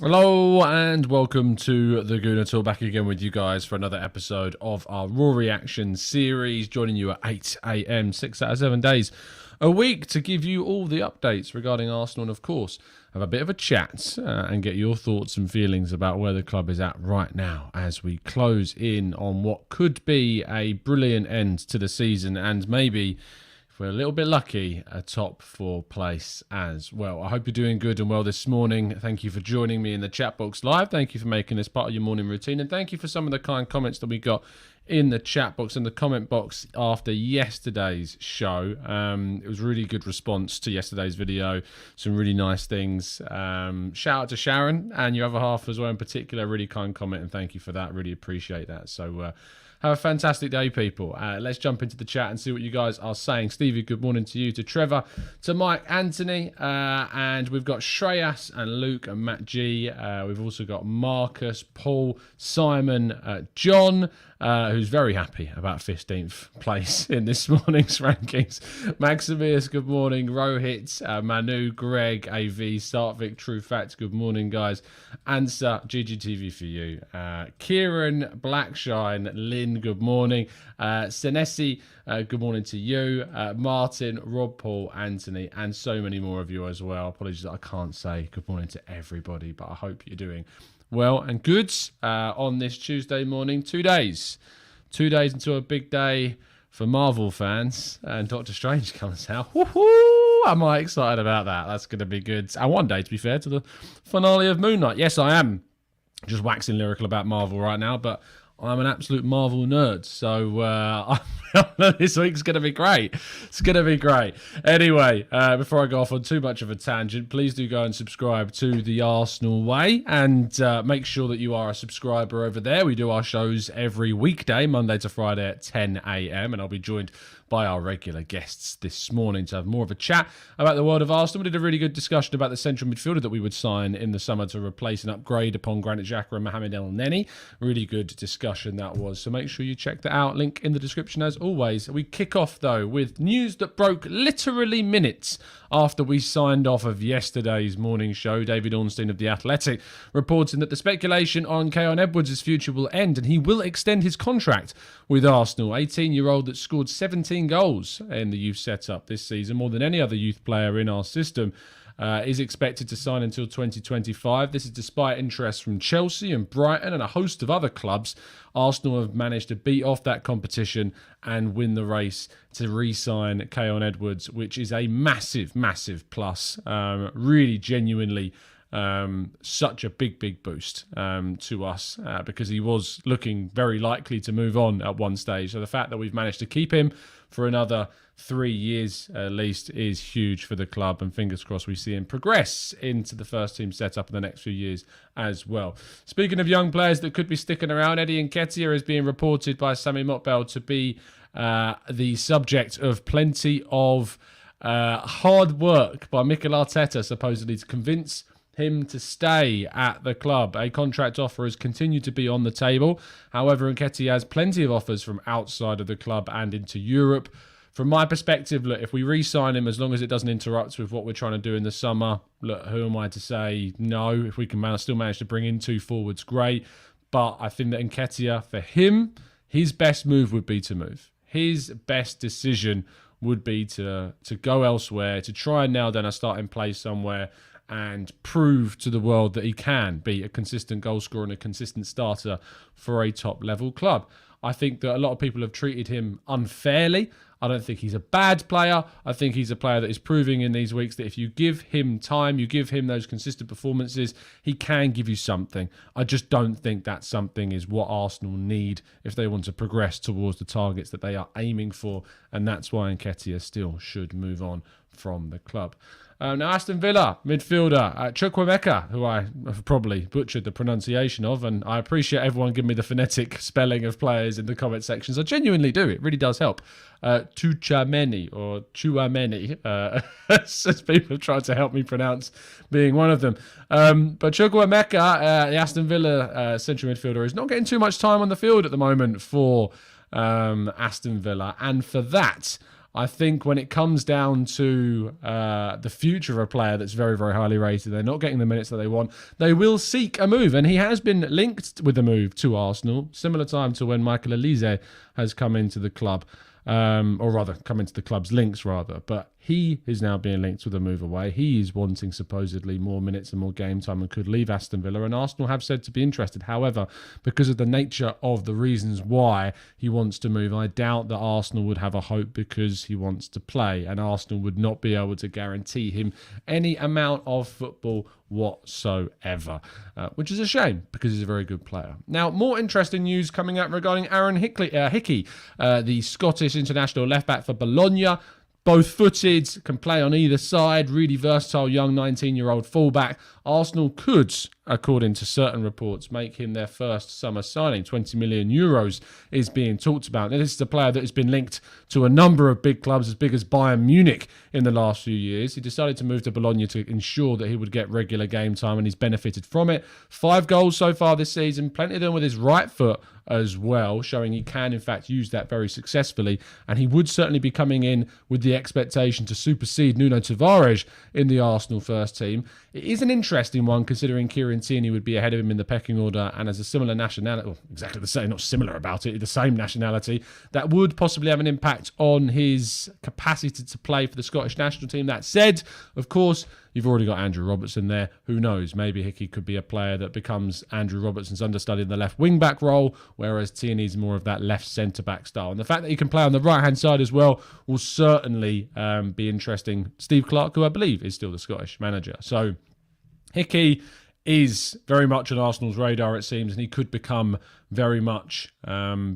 Hello and welcome to the Gooner Tour, back again with you guys for another episode of our Raw Reaction series, joining you at 8 a.m, 6 out of 7 days a week to give you all the updates regarding Arsenal and, of course, have a bit of a chat and get your thoughts and feelings about where the club is at right now as we close in on what could be a brilliant end to the season and maybe, if we're a little bit lucky, a top 4 place as well. I hope you're doing good and well this morning. Thank you for joining me in the chat box live. Thank you for making this part of your morning routine. And thank you for some of the kind comments that we got in the chat box and the comment box after yesterday's show. It was a really good response to yesterday's video. Some really nice things. Shout out to Sharon and your other half as well in particular. Really kind comment and thank you for that. Really appreciate that. So, have a fantastic day, people. Let's jump into the chat and see what you guys are saying. Stevie, good morning to you, to Trevor, to Mike, Anthony, and we've got Shreyas and Luke and Matt G. We've also got Marcus, Paul, Simon, John, who's very happy about 15th place in this morning's rankings. Maximius, good morning. Rohit, Manu, Greg, AV, Sartvik, True Facts, good morning, guys. Ansa, GGTV for you. Kieran, Blackshine, Lynn, good morning. Senesi, good morning to you. Martin, Rob, Paul, Anthony, and so many more of you as well. Apologies that I can't say good morning to everybody, but I hope you're doing well and good on this Tuesday morning. 2 days. 2 days until a big day for Marvel fans, and Doctor Strange comes out. Woohoo! Am I excited about that? That's going to be good. And one day, to be fair, to the finale of Moon Knight. Yes, I am just waxing lyrical about Marvel right now, but I'm an absolute Marvel nerd, so this week's going to be great. It's going to be great. Anyway, before I go off on too much of a tangent, please do go and subscribe to The Arsenal Way and make sure that you are a subscriber over there. We do our shows every weekday, Monday to Friday at 10 a.m, and I'll be joined by our regular guests this morning to have more of a chat about the world of Arsenal. We did a really good discussion about the central midfielder that we would sign in the summer to replace and upgrade upon Granit Xhaka and Mohamed El Neni. Really good discussion that was, so make sure you check that out. Link in the description as always. We kick off though with news that broke literally minutes after we signed off of yesterday's morning show. David Ornstein of The Athletic reporting that the speculation on Keon Edwards' future will end and he will extend his contract with Arsenal. 18-year-old that scored 17 goals in the youth setup this season, more than any other youth player in our system, is expected to sign until 2025. This is despite interest from Chelsea and Brighton and a host of other clubs. Arsenal have managed to beat off that competition and win the race to re-sign Keon Edwards, which is a massive, massive plus. Really, genuinely, such a big boost to us because he was looking very likely to move on at one stage. So the fact that we've managed to keep him for another 3 years at least is huge for the club, and fingers crossed we see him progress into the first team setup in the next few years as well. Speaking of young players that could be sticking around, Eddie Nketiah is being reported by Sami Mokbel to be the subject of plenty of hard work by Mikel Arteta, supposedly to convince him to stay at the club. A contract offer has continued to be on the table. However, Nketiah has plenty of offers from outside of the club and into Europe. From my perspective, look, if we re-sign him, as long as it doesn't interrupt with what we're trying to do in the summer, look, who am I to say no? If we can still manage to bring in 2 forwards, great. But I think that Nketiah, for him, his best move would be to move. His best decision would be to go elsewhere, to try and nail down a starting place somewhere and prove to the world that he can be a consistent goal scorer and a consistent starter for a top-level club. I think that a lot of people have treated him unfairly. I don't think he's a bad player. I think he's a player that is proving in these weeks that if you give him time, you give him those consistent performances, he can give you something. I just don't think that something is what Arsenal need if they want to progress towards the targets that they are aiming for, and that's why Nketiah still should move on from the club. Now, Aston Villa midfielder Chukwuemeka, who I have probably butchered the pronunciation of, and I appreciate everyone giving me the phonetic spelling of players in the comment sections. I genuinely do. It really does help. Tuchameni or Chuameni, as people have tried to help me pronounce being one of them. But Chukwuemeka, the Aston Villa central midfielder, is not getting too much time on the field at the moment for Aston Villa, and for that, I think when it comes down to the future of a player that's very, very highly rated, they're not getting the minutes that they want, they will seek a move. And he has been linked with a move to Arsenal, similar time to when Michael Olise has come into the club. Or rather, come into the club's links, rather. But he is now being linked with a move away. He is wanting supposedly more minutes and more game time and could leave Aston Villa. And Arsenal have said to be interested. However, because of the nature of the reasons why he wants to move, I doubt that Arsenal would have a hope because he wants to play. And Arsenal would not be able to guarantee him any amount of football whatsoever, which is a shame because he's a very good player. Now, more interesting news coming out regarding Aaron Hickey, the Scottish international left-back for Bologna. Both-footed, can play on either side, really versatile young 19-year-old fullback. Arsenal could, according to certain reports, make him their first summer signing. 20 million euros is being talked about. Now, this is a player that has been linked to a number of big clubs, as big as Bayern Munich in the last few years. He decided to move to Bologna to ensure that he would get regular game time, and he's benefited from it. 5 goals so far this season, plenty of them with his right foot as well, showing he can in fact use that very successfully, and he would certainly be coming in with the expectation to supersede Nuno Tavares in the Arsenal first team. It is an interesting one considering Kieran Tierney would be ahead of him in the pecking order and has a similar nationality, well, exactly the same, not similar about it, the same nationality, that would possibly have an impact on his capacity to play for the Scottish national team. That said, of course, you've already got Andrew Robertson there. Who knows? Maybe Hickey could be a player that becomes Andrew Robertson's understudy in the left wing-back role, whereas Tierney's more of that left centre-back style. And the fact that he can play on the right-hand side as well will certainly be interesting. Steve Clarke, who I believe is still the Scottish manager. So Hickey is very much on Arsenal's radar, it seems, and he could become very much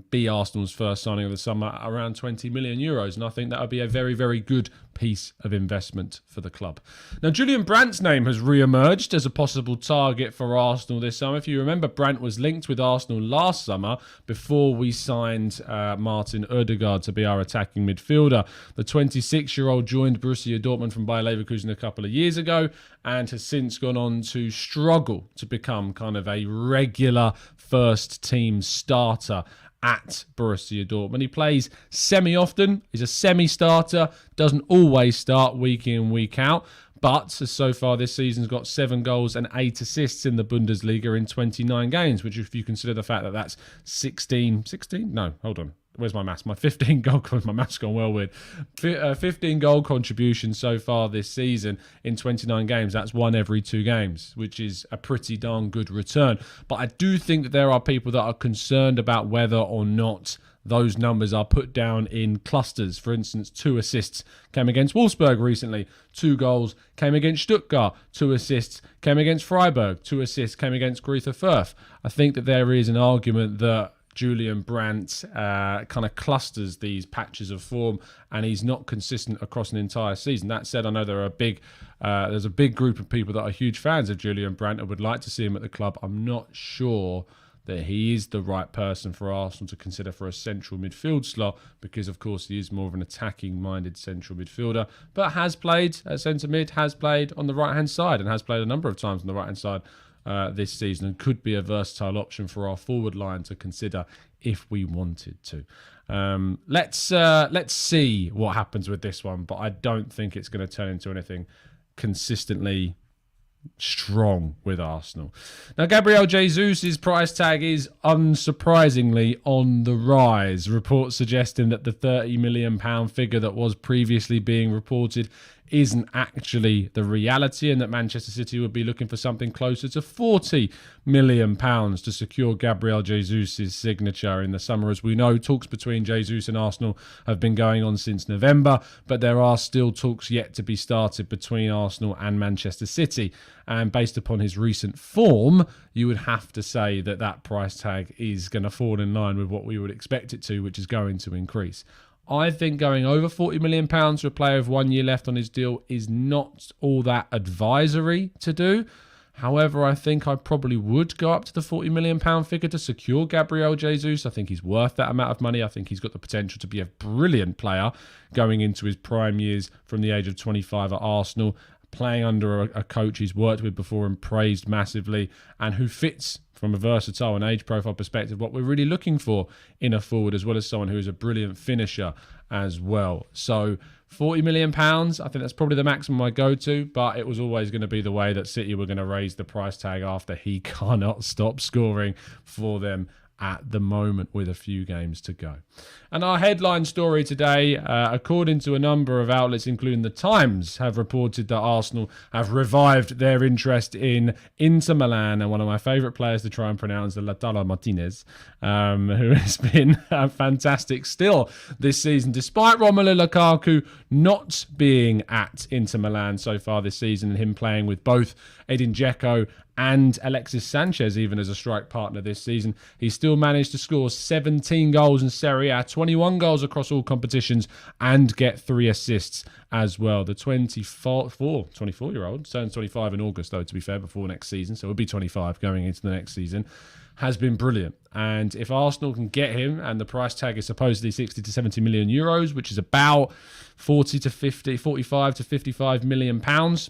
be Arsenal's first signing of the summer, around 20 million euros. And I think that would be a very, very good piece of investment for the club. Now, Julian Brandt's name has re-emerged as a possible target for Arsenal this summer. If you remember, Brandt was linked with Arsenal last summer before we signed Martin Ødegaard to be our attacking midfielder. The 26-year-old joined Borussia Dortmund from Bayer Leverkusen a couple of years ago and has since gone on to struggle to become kind of a regular first team starter at Borussia Dortmund. He plays semi-often, he's a semi-starter, doesn't always start week in, week out, but so far this season's got 7 goals and 8 assists in the Bundesliga in 29 games, which if you consider the fact that that's 16? No, hold on. Where's my maths? My 15 goal, my maths gone well weird. 15 goal contributions so far this season in 29 games. That's 1 every 2 games, which is a pretty darn good return. But I do think that there are people that are concerned about whether or not those numbers are put down in clusters. For instance, 2 assists came against Wolfsburg recently. 2 goals came against Stuttgart. 2 assists came against Freiburg. 2 assists came against Greuther Fürth. I think that there is an argument that Julian Brandt kind of clusters these patches of form, and he's not consistent across an entire season. That said, I know there's a big group of people that are huge fans of Julian Brandt and would like to see him at the club. I'm not sure that he is the right person for Arsenal to consider for a central midfield slot because, of course, he is more of an attacking-minded central midfielder, but has played at centre mid, has played on the right-hand side, and has played a number of times on the right-hand side this season, and could be a versatile option for our forward line to consider if we wanted to. Let's see what happens with this one, but I don't think it's going to turn into anything consistently strong with Arsenal. Now, Gabriel Jesus' price tag is unsurprisingly on the rise. Reports suggesting that the £30 million figure that was previously being reported isn't actually the reality, and that Manchester City would be looking for something closer to £40 million to secure Gabriel Jesus' signature in the summer. As we know, talks between Jesus and Arsenal have been going on since November, but there are still talks yet to be started between Arsenal and Manchester City. And based upon his recent form, you would have to say that that price tag is going to fall in line with what we would expect it to, which is going to increase. I think going over £40 million for a player with 1 year left on his deal is not all that advisory to do. However, I think I probably would go up to the £40 million figure to secure Gabriel Jesus. I think he's worth that amount of money. I think he's got the potential to be a brilliant player going into his prime years from the age of 25 at Arsenal, playing under a coach he's worked with before and praised massively, and who fits from a versatile and age profile perspective, what we're really looking for in a forward, as well as someone who is a brilliant finisher as well. So £40 million, I think that's probably the maximum I go to, but it was always going to be the way that City were going to raise the price tag after he cannot stop scoring for them at the moment with a few games to go. And our headline story today, according to a number of outlets, including The Times, have reported that Arsenal have revived their interest in Inter Milan, and one of my favourite players to try and pronounce, Lautaro Martinez, who has been fantastic still this season, despite Romelu Lukaku not being at Inter Milan so far this season, and him playing with both Edin Dzeko and Alexis Sanchez even as a strike partner this season. He still managed to score 17 goals in Serie A, 21 goals across all competitions, and get 3 assists as well. The 24-year-old, turns 25 in August though, to be fair, before next season, so he'll be 25 going into the next season, has been brilliant. And if Arsenal can get him, and the price tag is supposedly 60 to 70 million euros, which is about 45 to 55 million pounds,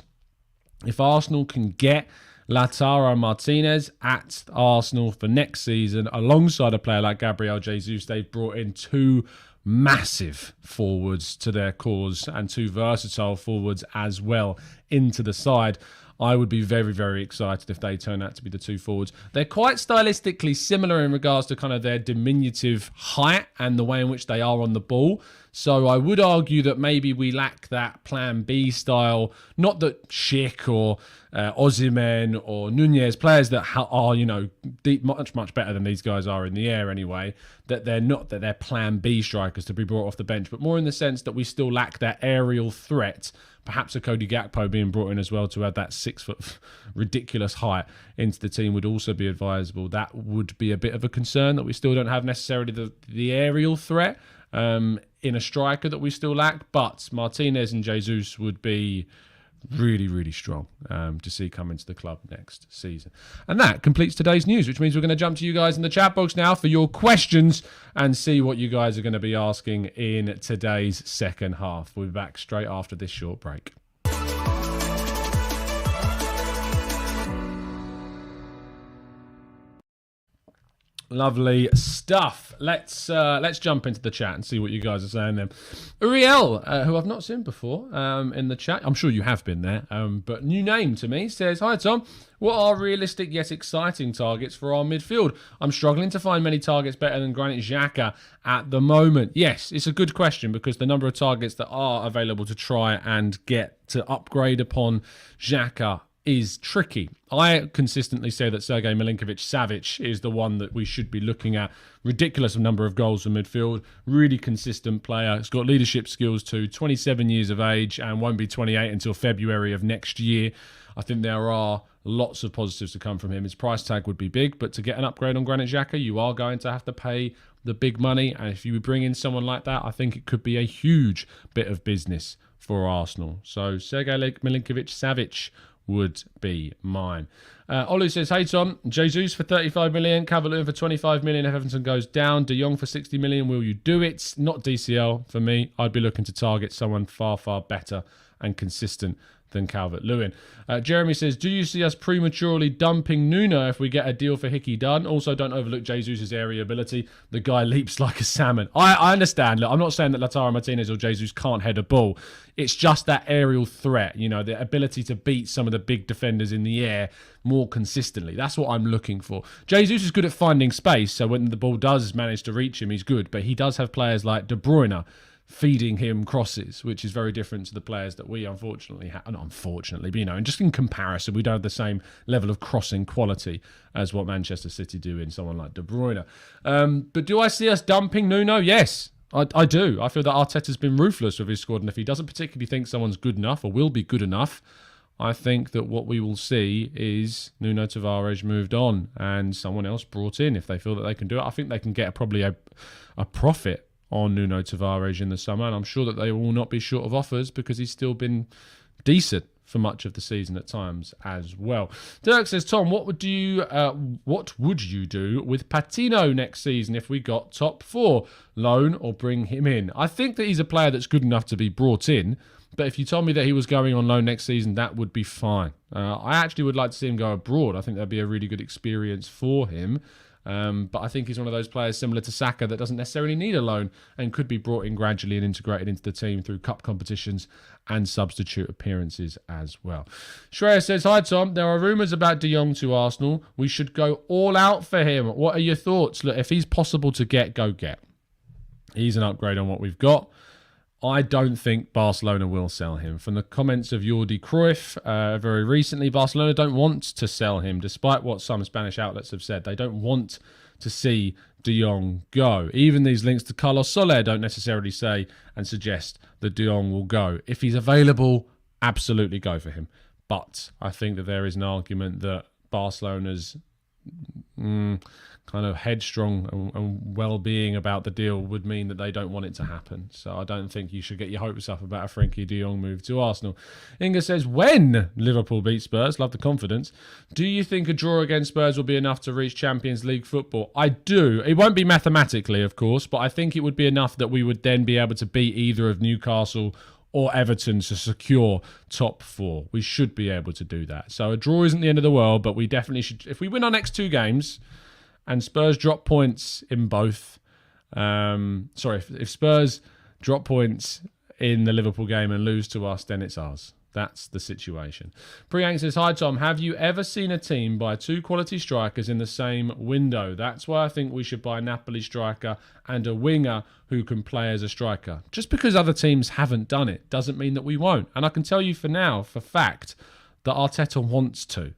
if Arsenal can get Lautaro Martinez at Arsenal for next season, alongside a player like Gabriel Jesus, they've brought in 2 massive forwards to their cause and 2 versatile forwards as well into the side. I would be very, very excited if they turn out to be the 2 forwards. They're quite stylistically similar in regards to kind of their diminutive height and the way in which they are on the ball. So I would argue that maybe we lack that plan B style. Not that Schick or Osimhen or Nunez, players that are, deep, much better than these guys are in the air anyway, that they're plan B strikers to be brought off the bench, but more in the sense that we still lack that aerial threat. Perhaps a Cody Gakpo being brought in as well to add that 6-foot ridiculous height into the team would also be advisable. That would be a bit of a concern, that we still don't have necessarily the aerial threat in a striker that we still lack. But Martinez and Jesus would be really, really strong to see come into the club next season. And that completes today's news, which means we're going to jump to you guys in the chat box now for your questions and see what you guys are going to be asking in today's second half. We'll be back straight after this short break. Lovely stuff. Let's jump into the chat and see what you guys are saying then. Uriel, who I've not seen before in the chat. I'm sure you have been there, but new name to me, says, "Hi Tom, what are realistic yet exciting targets for our midfield? I'm struggling to find many targets better than Granit Xhaka at the moment." Yes, it's a good question, because the number of targets that are available to try and get to upgrade upon Xhaka is tricky. I consistently say that Sergej Milinkovic-Savic is the one that we should be looking at. Ridiculous number of goals in midfield. Really consistent player. He's got leadership skills too. 27 years of age and won't be 28 until February of next year. I think there are lots of positives to come from him. His price tag would be big, but to get an upgrade on Granit Xhaka, you are going to have to pay the big money. And if you bring in someone like that, I think it could be a huge bit of business for Arsenal. So Sergej Milinkovic-Savic would be mine. Olu says, "Hey Tom, Jesus for 35 million, Calvert-Lewin for 25 million if Everton goes down, De Jong for 60 million, will you do it?" Not DCL for me. I'd be looking to target someone far, far better and consistent than Calvert-Lewin. Jeremy says, "Do you see us prematurely dumping Nuno if we get a deal for Hickey done? Also, don't overlook Jesus' area ability. The guy leaps like a salmon." I understand. Look, I'm not saying that Lautaro Martinez or Jesus can't head a ball. It's just that aerial threat, the ability to beat some of the big defenders in the air more consistently. That's what I'm looking for. Jesus is good at finding space, so when the ball does manage to reach him, he's good. But he does have players like De Bruyne feeding him crosses, which is very different to the players that we unfortunately have. Not unfortunately, but and just in comparison, we don't have the same level of crossing quality as what Manchester City do in someone like De Bruyne. But do I see us dumping Nuno? Yes, I do. I feel that Arteta's been ruthless with his squad, and if he doesn't particularly think someone's good enough or will be good enough, I think that what we will see is Nuno Tavares moved on and someone else brought in if they feel that they can do it. I think they can get probably a profit on Nuno Tavares in the summer, and I'm sure that they will not be short of offers because he's still been decent for much of the season at times as well. Dirk says, Tom, what would you do with Patino next season if we got top 4? Loan or bring him in? I think that he's a player that's good enough to be brought in, but if you told me that he was going on loan next season, that would be fine. I actually would like to see him go abroad. I think that'd be a really good experience for him. But I think he's one of those players similar to Saka that doesn't necessarily need a loan and could be brought in gradually and integrated into the team through cup competitions and substitute appearances as well. Shreya says, hi Tom, there are rumours about De Jong to Arsenal. We should go all out for him. What are your thoughts? Look, if he's possible to get, go get. He's an upgrade on what we've got. I don't think Barcelona will sell him. From the comments of Jordi Cruyff very recently, Barcelona don't want to sell him, despite what some Spanish outlets have said. They don't want to see De Jong go. Even these links to Carlos Soler don't necessarily say and suggest that De Jong will go. If he's available, absolutely go for him. But I think that there is an argument that Barcelona's kind of headstrong and well-being about the deal would mean that they don't want it to happen. So I don't think you should get your hopes up about a Frenkie de Jong move to Arsenal. Inga says, when Liverpool beat Spurs, love the confidence, do you think a draw against Spurs will be enough to reach Champions League football? I do. It won't be mathematically, of course, but I think it would be enough that we would then be able to beat either of Newcastle or Everton to secure top 4. We should be able to do that. So a draw isn't the end of the world, but we definitely should. If we win our next 2 games and Spurs drop points in both, if Spurs drop points in the Liverpool game and lose to us, then it's ours. That's the situation. Priyank says, hi Tom, have you ever seen a team buy 2 quality strikers in the same window? That's why I think we should buy a Napoli striker and a winger who can play as a striker. Just because other teams haven't done it doesn't mean that we won't. And I can tell you for now, for fact, that Arteta wants to,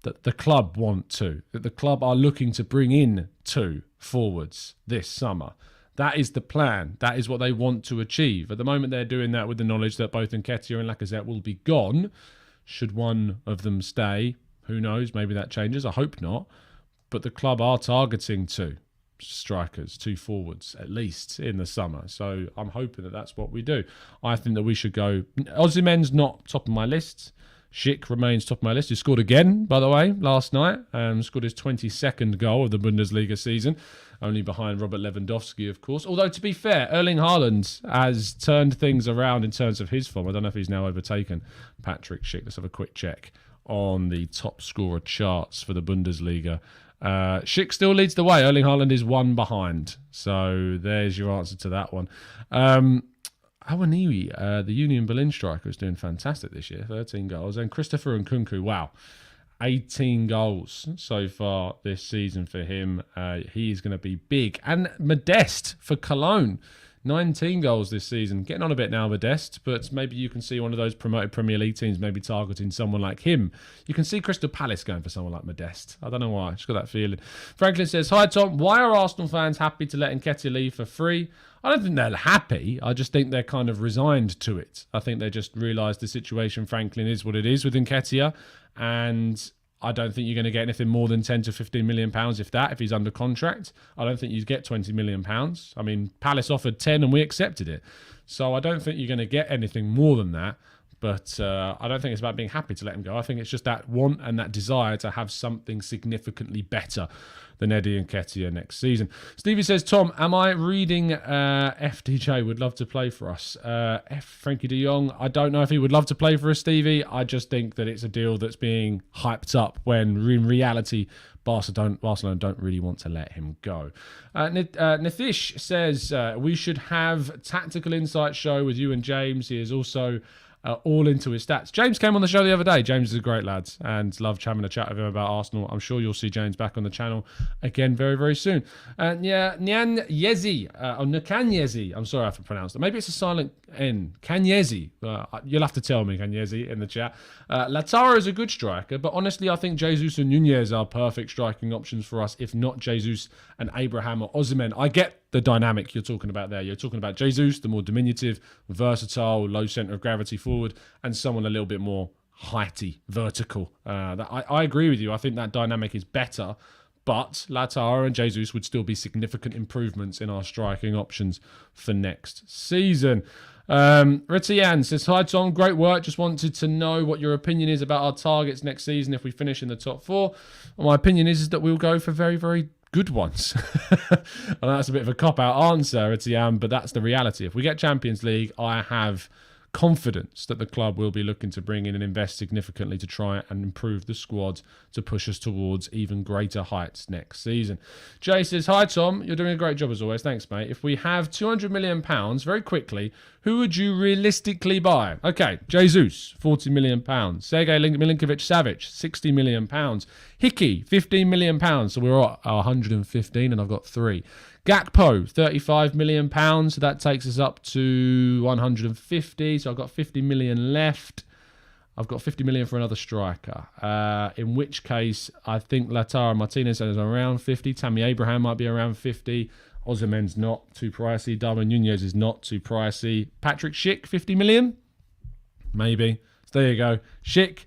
that the club want to, that the club are looking to bring in 2 forwards this summer. That is the plan. That is what they want to achieve. At the moment, they're doing that with the knowledge that both Nketiah and Lacazette will be gone. Should one of them stay, who knows? Maybe that changes. I hope not. But the club are targeting 2 strikers, 2 forwards, at least in the summer. So I'm hoping that that's what we do. I think that we should go. Osimhen's not top of my list. Schick remains top of my list. He scored again, by the way, last night. Scored his 22nd goal of the Bundesliga season. Only behind Robert Lewandowski, of course. Although, to be fair, Erling Haaland has turned things around in terms of his form. I don't know if he's now overtaken Patrick Schick. Let's have a quick check on the top scorer charts for the Bundesliga. Schick still leads the way. Erling Haaland is 1 behind. So there's your answer to that one. Awaniyi, the Union Berlin striker, is doing fantastic this year. 13 goals. And Christopher Nkunku, wow. 18 goals so far this season for him. He is going to be big. And Modeste for Cologne. 19 goals this season. Getting on a bit now, Modeste, but maybe you can see one of those promoted Premier League teams maybe targeting someone like him. You can see Crystal Palace going for someone like Modeste. I don't know why. I just got that feeling. Franklin says, hi Tom, why are Arsenal fans happy to let Nketiah leave for free? I don't think they're happy. I just think they're kind of resigned to it. I think they just realise the situation, Franklin, is what it is with Nketiah. And I don't think you're going to get anything more than 10 to 15 million pounds, if that, if he's under contract. I don't think you'd get 20 million pounds. I mean, Palace offered 10 and we accepted it. So I don't think you're going to get anything more than that. But I don't think it's about being happy to let him go. I think it's just that want and that desire to have something significantly better than Eddie Nketiah next season. Stevie says, Tom, am I reading FDJ would love to play for us? Frankie de Jong, I don't know if he would love to play for us, Stevie. I just think that it's a deal that's being hyped up when in reality Barcelona don't really want to let him go. Nithish says, we should have Tactical Insight show with you and James. He is also all into his stats. James came on the show the other day. James is a great lad and loved having a chat with him about Arsenal. I'm sure you'll see James back on the channel again very, very soon. Nyan Yezi, or Nkanyezi, I'm sorry if I pronounced it. Maybe it's a silent N. Kanyezi. You'll have to tell me, Kanyezi, in the chat. Lautaro is a good striker, but honestly, I think Jesus and Nunez are perfect striking options for us, if not Jesus and Abraham or Osimhen. I get the dynamic you're talking about there. You're talking about Jesus, the more diminutive, versatile, low centre of gravity forward, and someone a little bit more heighty, vertical. I agree with you. I think that dynamic is better, but Lautaro and Jesus would still be significant improvements in our striking options for next season. Ritian says, hi Tom, great work. Just wanted to know what your opinion is about our targets next season if we finish in the top 4. Well, my opinion is that we'll go for very, very good ones. And that's a bit of a cop-out answer, Ritian, but that's the reality. If we get Champions League, I have confidence that the club will be looking to bring in and invest significantly to try and improve the squad to push us towards even greater heights next season. Jay says, hi Tom, you're doing a great job as always. Thanks, mate. If we have £200 million, very quickly, who would you realistically buy? Okay, Jesus, £40 million. Sergej Milinkovic-Savic, £60 million. Hickey, £15 million. So we're at 115 and I've got 3. Gakpo, £35 million. So that takes us up to 150. So I've got 50 million left. I've got 50 million for another striker. In which case, I think Lautaro Martinez is around 50. Tammy Abraham might be around 50. Osimhen's not too pricey. Darwin Nunez is not too pricey. Patrick Schick, 50 million? Maybe. So there you go. Schick.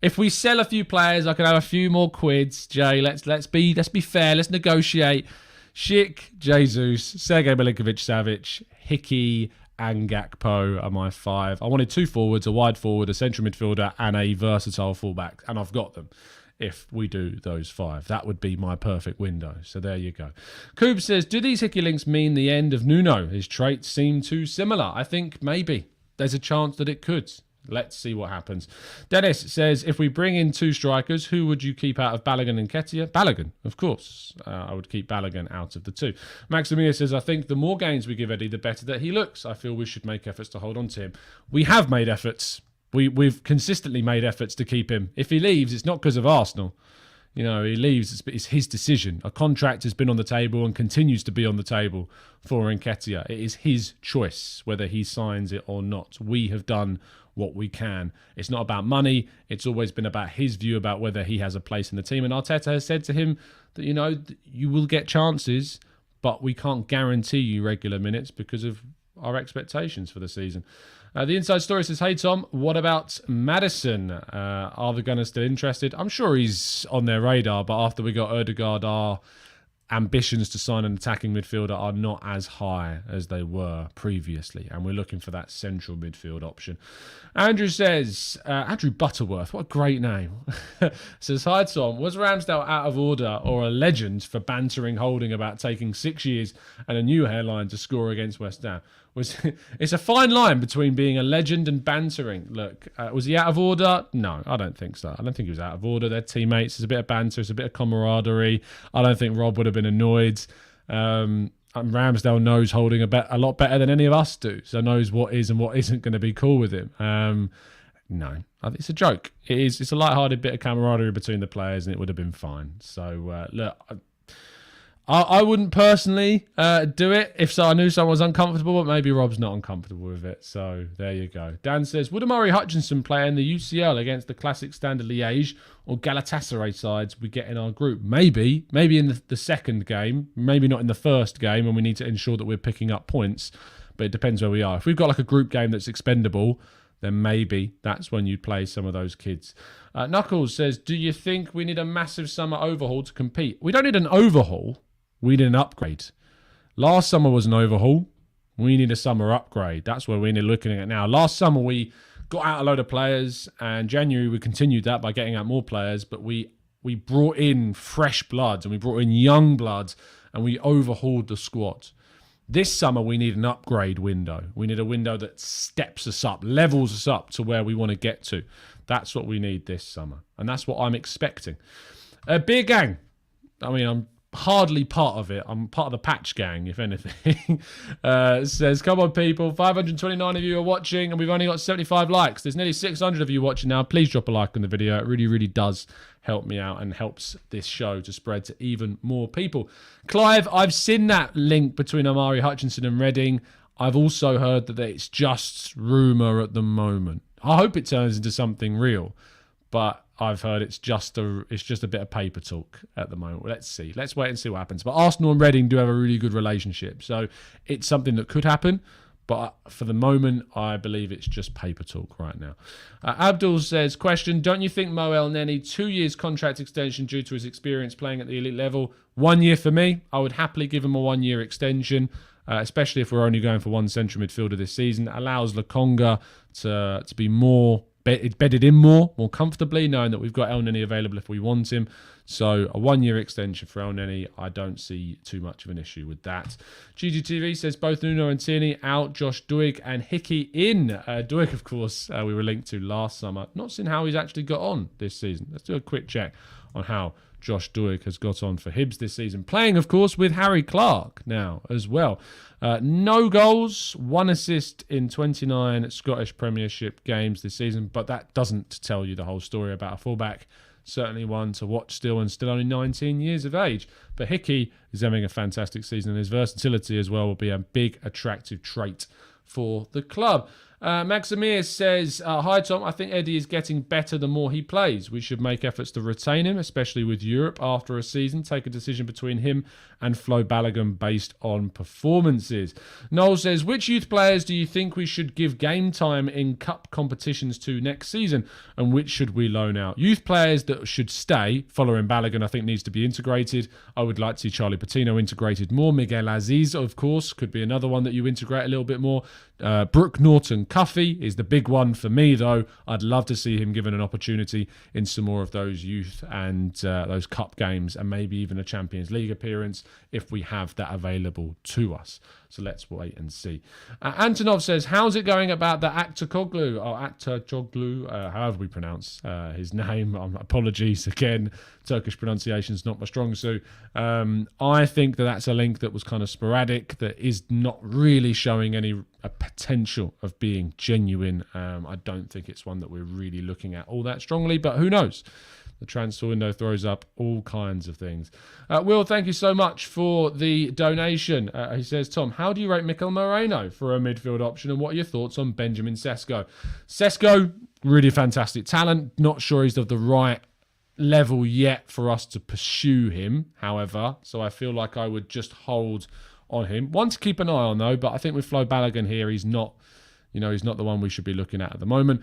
If we sell a few players, I can have a few more quids. Jay, let's be fair. Let's negotiate. Schick, Jesus, Sergej Milinkovic-Savic, Hickey, and Gakpo are my 5. I wanted 2 forwards, a wide forward, a central midfielder, and a versatile fullback, and I've got them. If we do those 5, that would be my perfect window. So there you go. Coob says, do these Hickey links mean the end of Nuno? His traits seem too similar. I think maybe there's a chance that it could. Let's see what happens. Dennis says, if we bring in 2 strikers, who would you keep out of Balogun and Nketiah? Balogun, of course. I would keep Balogun out of the 2. Maximia says, I think the more games we give Eddie, the better that he looks. I feel we should make efforts to hold on to him. We have made efforts. We've consistently made efforts to keep him. If he leaves, it's not because of Arsenal. You know, he leaves, it's his decision. A contract has been on the table and continues to be on the table for Nketiah. It is his choice whether he signs it or not. We have done what we can. It's not about money. It's always been about his view about whether he has a place in the team. And Arteta has said to him that, you know, you will get chances, but we can't guarantee you regular minutes because of our expectations for the season. The Inside Story says, hey Tom, what about Maddison? Are the Gunners still interested? I'm sure he's on their radar, but after we got Ødegaard, our ambitions to sign an attacking midfielder are not as high as they were previously, and we're looking for that central midfield option. Andrew says, Andrew Butterworth, what a great name, says, hi Tom, was Ramsdale out of order or a legend for bantering Holding about taking 6 years and a new hairline to score against West Ham? It's a fine line between being a legend and bantering. Look, was he out of order? No, I don't think so. I don't think he was out of order. They're teammates. There's a bit of banter. There's a bit of camaraderie. I don't think Rob would have been annoyed. Ramsdale knows Holding a lot better than any of us do, so knows what is and what isn't going to be cool with him. No, it's a joke. It's a light-hearted bit of camaraderie between the players, and it would have been fine. So, look, I wouldn't personally do it if I knew someone was uncomfortable, but maybe Rob's not uncomfortable with it. So there you go. Dan says, would Amari Hutchinson play in the UCL against the classic Standard Liège or Galatasaray sides we get in our group? Maybe in the second game, maybe not in the first game, and we need to ensure that we're picking up points. But it depends where we are. If we've got like a group game that's expendable, then maybe that's when you play some of those kids. Knuckles says, do you think we need a massive summer overhaul to compete? We don't need an overhaul. We need an upgrade. Last summer was an overhaul. We need a summer upgrade. That's where we need looking at now. Last summer, we got out a load of players, and January, we continued that by getting out more players, but we brought in fresh blood, and we brought in young blood, and we overhauled the squad. This summer, we need an upgrade window. We need a window that steps us up, levels us up to where we want to get to. That's what we need this summer, and that's what I'm expecting. Beer Gang. I mean, I'm hardly part of it. I'm part of the patch gang, if anything. Says, come on people, 529 of you are watching and we've only got 75 likes. There's nearly 600 of you watching now. Please drop a like on the video. It really, really does help me out and helps this show to spread to even more people. Clive, I've seen that link between Amari Hutchinson and Reading. I've also heard that it's just rumour at the moment. I hope it turns into something real, but I've heard it's just a bit of paper talk at the moment. Let's see. Let's wait and see what happens. But Arsenal and Reading do have a really good relationship, so it's something that could happen. But for the moment, I believe it's just paper talk right now. Abdul says, question, don't you think Mo El Neni 2 years contract extension due to his experience playing at the elite level? 1 year for me. I would happily give him a 1 year extension. especially if we're only going for one central midfielder this season. It allows Lokonga to be more bedded in more comfortably, knowing that we've got El Neni available if we want him. So a 1-year extension for El Neni, I don't see too much of an issue with that. GGTV says both Nuno and Tierney out, Josh Duig and Hickey in. Duig, of course, we were linked to last summer. Not seen how he's actually got on this season. Let's do a quick check on how Josh Duig has got on for Hibs this season. Playing, of course, with Harry Clark now as well. No goals, 1 assist in 29 Scottish Premiership games this season, but that doesn't tell you the whole story about a fullback. Certainly one to watch still, and still only 19 years of age. But Hickey is having a fantastic season, and his versatility as well will be a big attractive trait for the club. Maximir says, hi Tom, I think Eddie is getting better the more he plays. We should make efforts to retain him, especially with Europe after a season. Take a decision between him and Flo Balogun based on performances. Noel says, which youth players do you think we should give game time in cup competitions to next season, and which should we loan out? Youth players that should stay, following Balogun, I think needs to be integrated. I would like to see Charlie Patino integrated more. Miguel Aziz, of course, could be another one that you integrate a little bit more. Brooke Norton Cuffy is the big one for me, though. I'd love to see him given an opportunity in some more of those youth and those cup games, and maybe even a Champions League appearance if we have that available to us. So let's wait and see. Antonov says, how's it going about the Aktoglu, however we pronounce his name. Apologies again. Turkish pronunciation is not my strong suit. I think that's a link that was kind of sporadic, that is not really showing any potential of being genuine. I don't think it's one that we're really looking at all that strongly, but who knows? The transfer window throws up all kinds of things. Will, thank you so much for the donation. He says, Tom, how do you rate Mikel Moreno for a midfield option, and what are your thoughts on Benjamin Sesko? Sesko, really fantastic talent. Not sure he's of the right level yet for us to pursue him, however. So I feel like I would just hold on him. One to keep an eye on, though, but I think with Flo Balogun here, he's not the one we should be looking at the moment.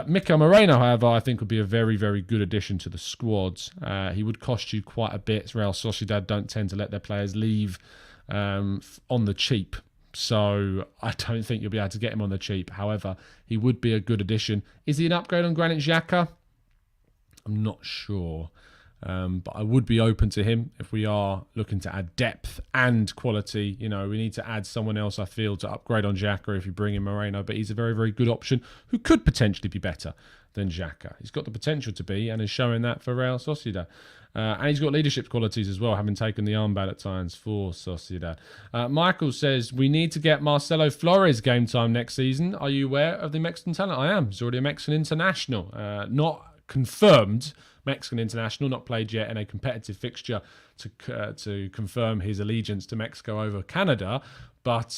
Mikel Moreno, however, I think would be a very, very good addition to the squad. He would cost you quite a bit. Real Sociedad don't tend to let their players leave on the cheap. So I don't think you'll be able to get him on the cheap. However, he would be a good addition. Is he an upgrade on Granit Xhaka? I'm not sure. But I would be open to him if we are looking to add depth and quality. We need to add someone else, I feel, to upgrade on Xhaka if you bring in Moreno. But he's a very, very good option who could potentially be better than Xhaka. He's got the potential to be, and is showing that for Real Sociedad. And he's got leadership qualities as well, having taken the armband at times for Sociedad. Michael says, we need to get Marcelo Flores game time next season. Are you aware of the Mexican talent? I am. He's already a Mexican international. Not confirmed Mexican international, not played yet in a competitive fixture to confirm his allegiance to Mexico over Canada. But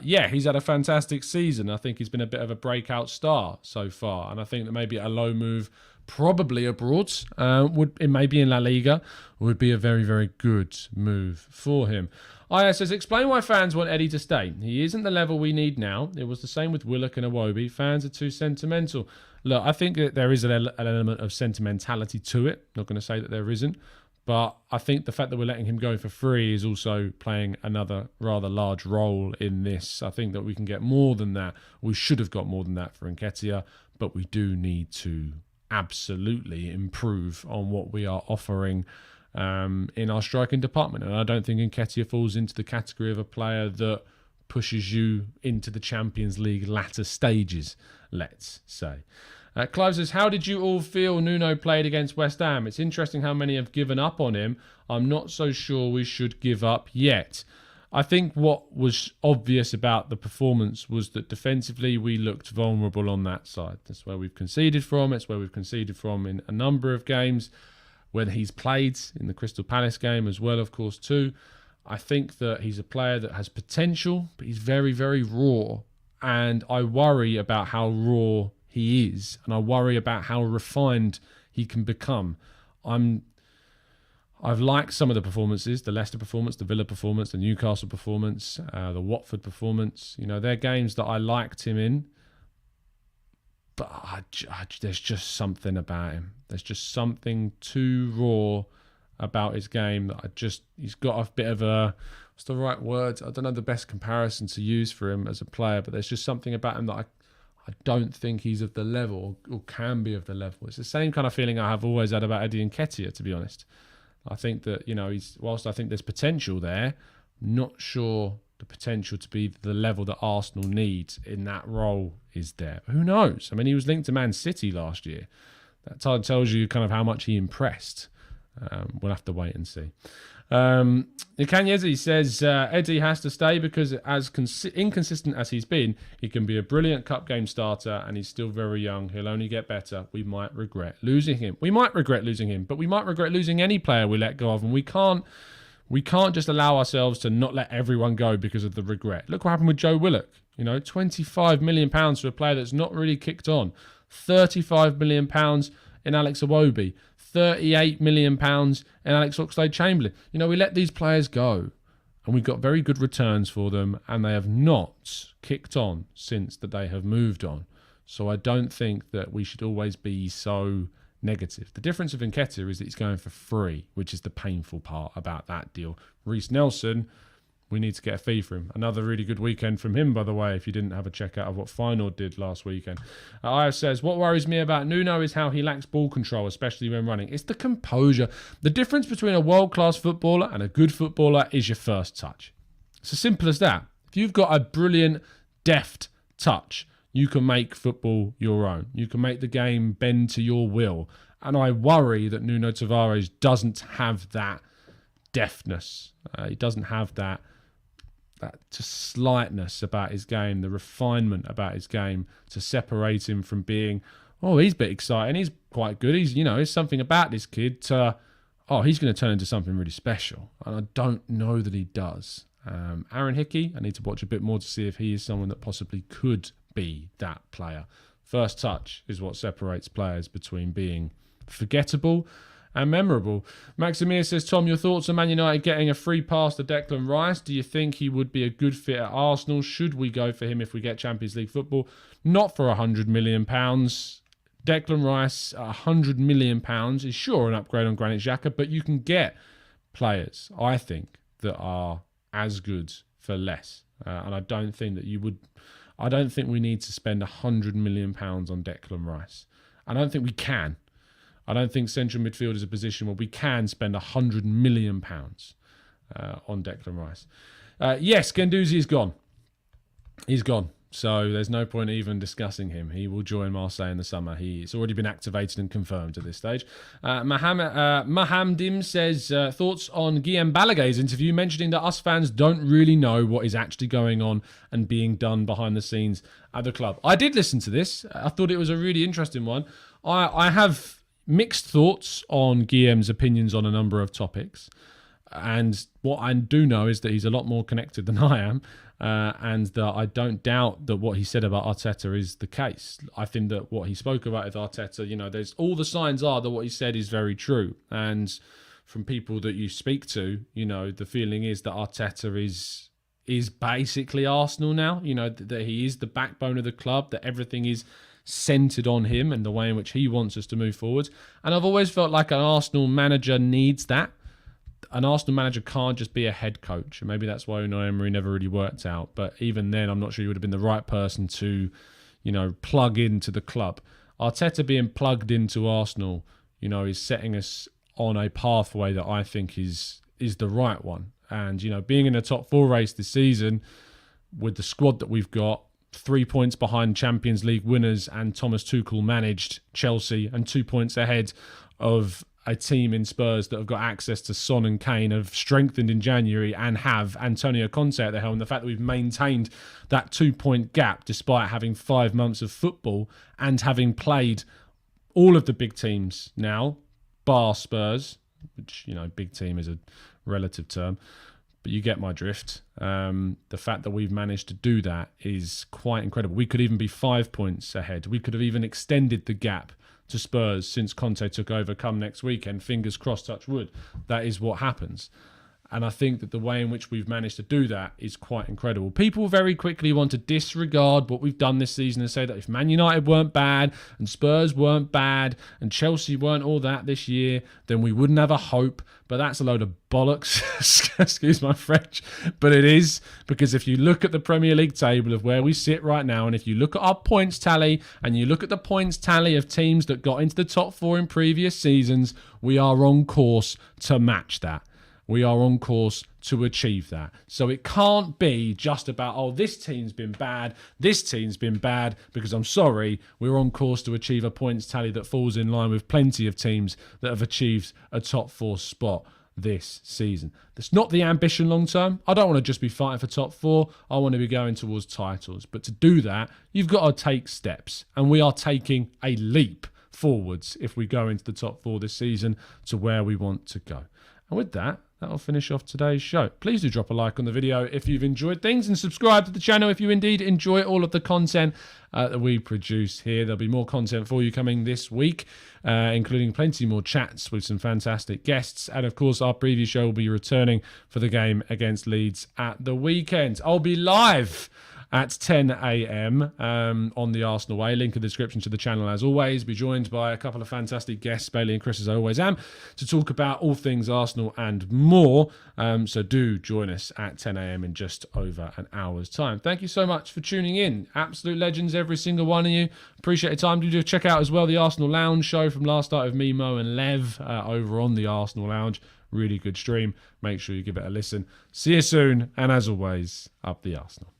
he's had a fantastic season. I think he's been a bit of a breakout star so far. And I think that maybe a low move, probably abroad, maybe in La Liga, would be a very, very good move for him. IS says, explain why fans want Eddie to stay. He isn't the level we need now. It was the same with Willock and Iwobi. Fans are too sentimental. Look, I think that there is an element of sentimentality to it. Not going to say that there isn't. But I think the fact that we're letting him go for free is also playing another rather large role in this. I think that we can get more than that. We should have got more than that for Nketiah, but we do need to absolutely improve on what we are offering in our striking department. And I don't think Nketiah falls into the category of a player that pushes you into the Champions League latter stages, let's say. Clive says, how did you all feel Nuno played against West Ham? It's interesting how many have given up on him. I'm not so sure we should give up yet. I think what was obvious about the performance was that defensively we looked vulnerable on that side. That's where we've conceded from. It's where we've conceded from in a number of games, when he's played in the Crystal Palace game as well, of course, too. I think that he's a player that has potential, but he's very, very raw. And I worry about how raw he is, and I worry about how refined he can become. I've liked some of the performances, the Leicester performance, the Villa performance, the Newcastle performance, the Watford performance. They're games that I liked him in, but there's just something about him. There's just something too raw about his game that he's got a bit of a what's the right word? I don't know the best comparison to use for him as a player, but there's just something about him that I don't think he's of the level or can be of the level. It's the same kind of feeling I have always had about Eddie Nketiah, to be honest. I think that, whilst I think there's potential there, not sure the potential to be the level that Arsenal needs in that role is there. Who knows? I mean, he was linked to Man City last year. That tells you kind of how much he impressed. We'll have to wait and see. Nketiah says Eddie has to stay because as inconsistent as he's been, he can be a brilliant cup game starter and he's still very young. He'll only get better. We might regret losing him. We might regret losing him, but we might regret losing any player we let go of, and we can't just allow ourselves to not let everyone go because of the regret. Look what happened with Joe Willock. £25 million for a player that's not really kicked on. £35 million in Alex Iwobi. £38 million in Alex Oxlade-Chamberlain. We let these players go and we got very good returns for them, and they have not kicked on since that they have moved on. So I don't think that we should always be so negative. The difference with Nketiah is that he's going for free, which is the painful part about that deal. Reece Nelson, we need to get a fee for him. Another really good weekend from him, by the way, if you didn't have a check out of what Feyenoord did last weekend. Aya says, what worries me about Nuno is how he lacks ball control, especially when running. It's the composure. The difference between a world-class footballer and a good footballer is your first touch. It's as simple as that. If you've got a brilliant, deft touch, you can make football your own. You can make the game bend to your will. And I worry that Nuno Tavares doesn't have that deftness. He doesn't have that just slightness about his game, the refinement about his game to separate him from being, he's a bit exciting, he's quite good, there's something about this kid to, he's going to turn into something really special. And I don't know that he does. Aaron Hickey, I need to watch a bit more to see if he is someone that possibly could be that player. First touch is what separates players between being forgettable and memorable. Maximia says, Tom, your thoughts on Man United getting a free pass to Declan Rice? Do you think he would be a good fit at Arsenal? Should we go for him if we get Champions League football? Not for £100 million. Declan Rice, £100 million is sure an upgrade on Granit Xhaka, but you can get players, I think, that are as good for less. And I don't think we need to spend £100 million on Declan Rice. I don't think we can. I don't think central midfield is a position where we can spend £100 million on Declan Rice. Yes, Guendouzi is gone. He's gone. So there's no point even discussing him. He will join Marseille in the summer. It's already been activated and confirmed at this stage. Mahamdim says, thoughts on Guillaume Balaguer's interview, mentioning that us fans don't really know what is actually going on and being done behind the scenes at the club. I did listen to this. I thought it was a really interesting one. I have mixed thoughts on Guillaume's opinions on a number of topics. And what I do know is that he's a lot more connected than I am. And that I don't doubt that what he said about Arteta is the case. I think that what he spoke about with Arteta, there's all the signs are that what he said is very true. And from people that you speak to, the feeling is that Arteta is basically Arsenal now. That he is the backbone of the club, that everything is centred on him and the way in which he wants us to move forward. And I've always felt like an Arsenal manager needs that. An Arsenal manager can't just be a head coach. And maybe that's why Unai Emery never really worked out. But even then, I'm not sure he would have been the right person to, plug into the club. Arteta being plugged into Arsenal, is setting us on a pathway that I think is the right one. And, being in a top four race this season with the squad that we've got, 3 points behind Champions League winners and Thomas Tuchel managed Chelsea, and 2 points ahead of a team in Spurs that have got access to Son and Kane, have strengthened in January and have Antonio Conte at the helm. The fact that we've maintained that 2-point gap despite having 5 months of football and having played all of the big teams now, bar Spurs, which, big team is a relative term, but you get my drift. The fact that we've managed to do that is quite incredible. We could even be 5 points ahead. We could have even extended the gap to Spurs since Conte took over come next weekend. Fingers crossed, touch wood. That is what happens. And I think that the way in which we've managed to do that is quite incredible. People very quickly want to disregard what we've done this season and say that if Man United weren't bad and Spurs weren't bad and Chelsea weren't all that this year, then we wouldn't have a hope. But that's a load of bollocks. Excuse my French. But it is, because if you look at the Premier League table of where we sit right now, and if you look at our points tally and you look at the points tally of teams that got into the top 4 in previous seasons, we are on course to match that. We are on course to achieve that. So it can't be just about, oh, this team's been bad, this team's been bad, because I'm sorry, we're on course to achieve a points tally that falls in line with plenty of teams that have achieved a top 4 spot this season. That's not the ambition long term. I don't want to just be fighting for top 4. I want to be going towards titles. But to do that, you've got to take steps. And we are taking a leap forwards if we go into the top 4 this season to where we want to go. And with that, that'll finish off today's show. Please do drop a like on the video if you've enjoyed things, and subscribe to the channel if you indeed enjoy all of the content that we produce here. There'll be more content for you coming this week, including plenty more chats with some fantastic guests. And of course, our preview show will be returning for the game against Leeds at the weekend. I'll be live at 10 a.m. On the Arsenal Way. Link in the description to the channel as always. Be joined by a couple of fantastic guests, Bailey and Chris, as I always am, to talk about all things Arsenal and more. So do join us at 10 a.m. in just over an hour's time. Thank you so much for tuning in. Absolute legends, every single one of you. Appreciate your time. Do check out as well the Arsenal Lounge show from last night with me, Mo and Lev over on the Arsenal Lounge. Really good stream. Make sure you give it a listen. See you soon. And as always, up the Arsenal.